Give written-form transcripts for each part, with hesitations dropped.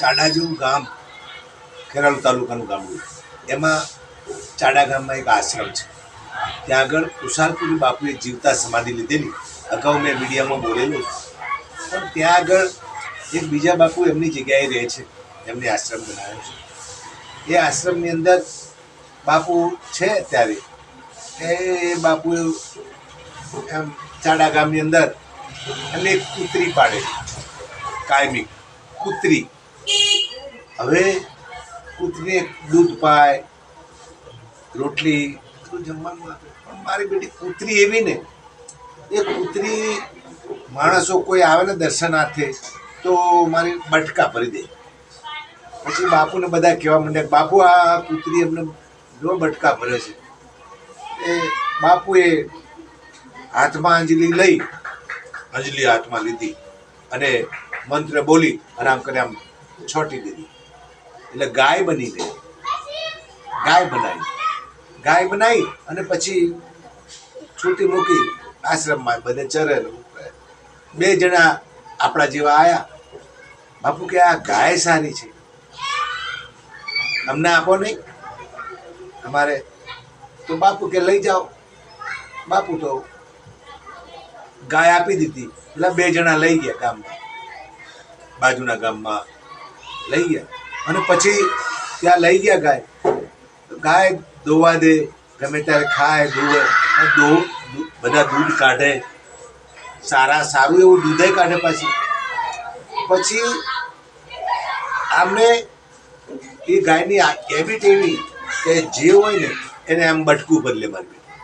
ચાડા જેવું ગામ, ખેરાલુ તાલુકાનું ગામડું, એમાં ચાડા ગામમાં એક આશ્રમ છે. ત્યાં આગળ કુશાલપુરી બાપુએ જીવતા સમાધિ લીધેલી. અગાઉ મેં મીડિયામાં બોલેલું, પણ ત્યાં આગળ એક બીજા બાપુ એમની જગ્યાએ રહે છે, એમને આશ્રમ બનાવ્યો છે. એ આશ્રમની અંદર બાપુ છે ત્યારે એ બાપુ એમ ચાડા ગામની અંદર એમને એક કૂતરી પાડેલી, કાયમી કૂતરી. હવે કૂતરીને દૂધ પાય, રોટલી, જમવાનું આપે. પણ મારી બેટી કૂતરી એવી ને, એ કૂતરી માણસો કોઈ આવે ને દર્શનાર્થે તો મારી બટકા ભરી દે. પછી બાપુને બધા કહેવા માંડ્યા, બાપુ આ કૂતરી એમને જો બટકા ભરે છે. એ બાપુએ હાથમાં અંજલી હાથમાં લીધી અને મંત્ર બોલી અને આમ કરી આમ છોટી દીધી. એટલે ગાય બની ગઈ. ગાય બનાવી અને પછી છૂટી મૂકી આશ્રમમાં, બધે ચરે. બે જણા આપણા જેવા આયા. બાપુ કે આ ગાય સારી છે, અમને આપો નહીં અમારે. તો બાપુ કે લઈ જાઓ. બાપુ તો ગાય આપી દીધી. એટલે બે જણા લઈ ગયા ગામમાં, બાજુના ગામમાં લઈ ગયા. અને પછી ત્યાં લઈ ગયા ગાય. ગાય દોવા દે, ગમે ત્યારે ખાય, બધા દૂધ કાઢે, સારું એવું દૂધે કાઢે. પછી આમને એ ગાયની હેબિટ એવી કે જે હોય ને એને આમ બટકું બદલે,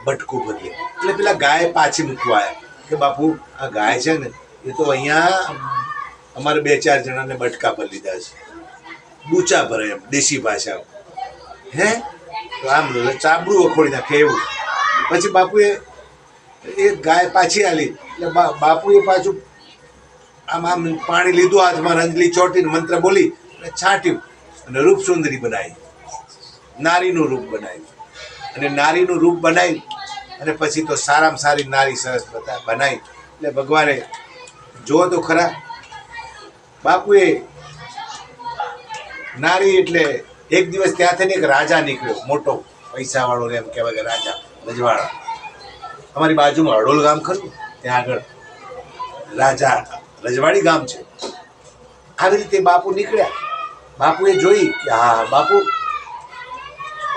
બટકું બદલે. એટલે પેલા ગાય પાછી મૂકવા આવ્યા કે બાપુ આ ગાય છે ને એ તો અહીંયા અમારે 2-4 જણાને બટકા પર લીધા છે, બૂચા ભરે, એમ દેશી ભાષા. હે તો આમ ચાબડું વખોડી નાખે એવું. પછી બાપુએ એ ગાય પાછી આલી. એટલે બાપુએ પાછું આમ પાણી લીધું હાથમાં, અંજલી ચોટીને મંત્ર બોલી અને છાંટ્યું અને રૂપસુંદરી બનાવી, નારીનું રૂપ બનાવ્યું. અને નારીનું રૂપ બનાવી અને પછી તો સારામાં સારી નારી સરસ બનાવી. એટલે ભગવાને જુઓ તો ખરા, બાપુએ નારી એટલે એક દિવસ ત્યાંથી એક રાજા નીકળ્યો, મોટો પૈસાવાળો, એમ કહેવાય કે રાજા રજવાડા. અમારી બાજુમાં હડોલ ગામ ખરું, ત્યાં આગળ રાજા રજવાડી ગામ છે. આવી રીતે બાપુ નીકળ્યા. બાપુએ જોઈ કે હા બાપુ,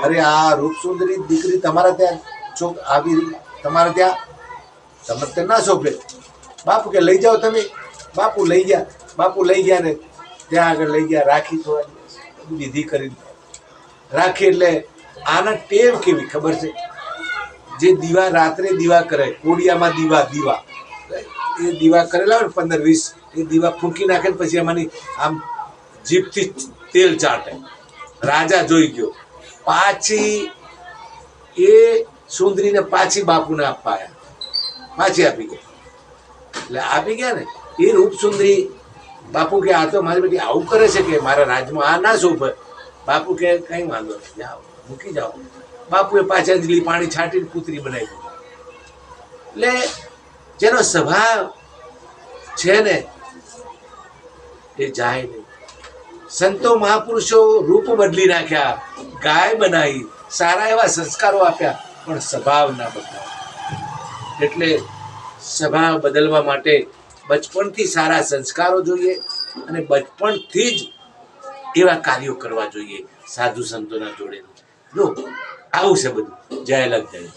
અરે આ રૂપસુંદરી દીકરી તમારા ત્યાં આવી, તમારે ત્યાં તમને ના સોંપે. બાપુ કે લઈ જાઓ તમે. બાપુ લઈ ગયા ને ત્યાં આગળ લઈ ગયા. રાખી થોડી વિધિ કરી રાખી. એટલે આના ટેવ કેવી ખબર છે? જે દીવા રાત્રે દીવા કરે, કોડિયામાં દીવા એ દીવા કરેલા હોય ને 15-20, એ દીવા ફૂંકી નાખે ને પછી એમાંની આમ જીભથી તેલ ચાટે. રાજા જોઈ ગયો. પાછી એ સુંદરીને પાછી બાપુને આપવા આવ્યા, પાછી આપી ગયા. એટલે આપી ગયા ને એ રૂપસુંદરી. બાપુ કે આ તો મારી બેટી આવું કરે છે કે મારા રાજમાં આ ના શોભે. બાપુ કે કઈ વાંધો નહીં, જાઓ મૂકી જાઓ. બાપુએ પાછી અંજલી પાણી છાંટીને કૂતરી બનાવી. એટલે જેનો સ્વભાવ છે ને એ જાય નહીં. સંતો મહાપુરુષો રૂપ બદલી નાખ્યા, ગાય બનાવી, સારા એવા સંસ્કારો આપ્યા, પણ સ્વભાવ ના બદલાય. એટલે સ્વભાવ બદલવા માટે બચપણથી સારા સંસ્કારો જોઈએ અને બચપણથી જ એવા કાર્યો કરવા જોઈએ સાધુ સંતોના જોડે. જો આવું છે બધું. જય લખ જય.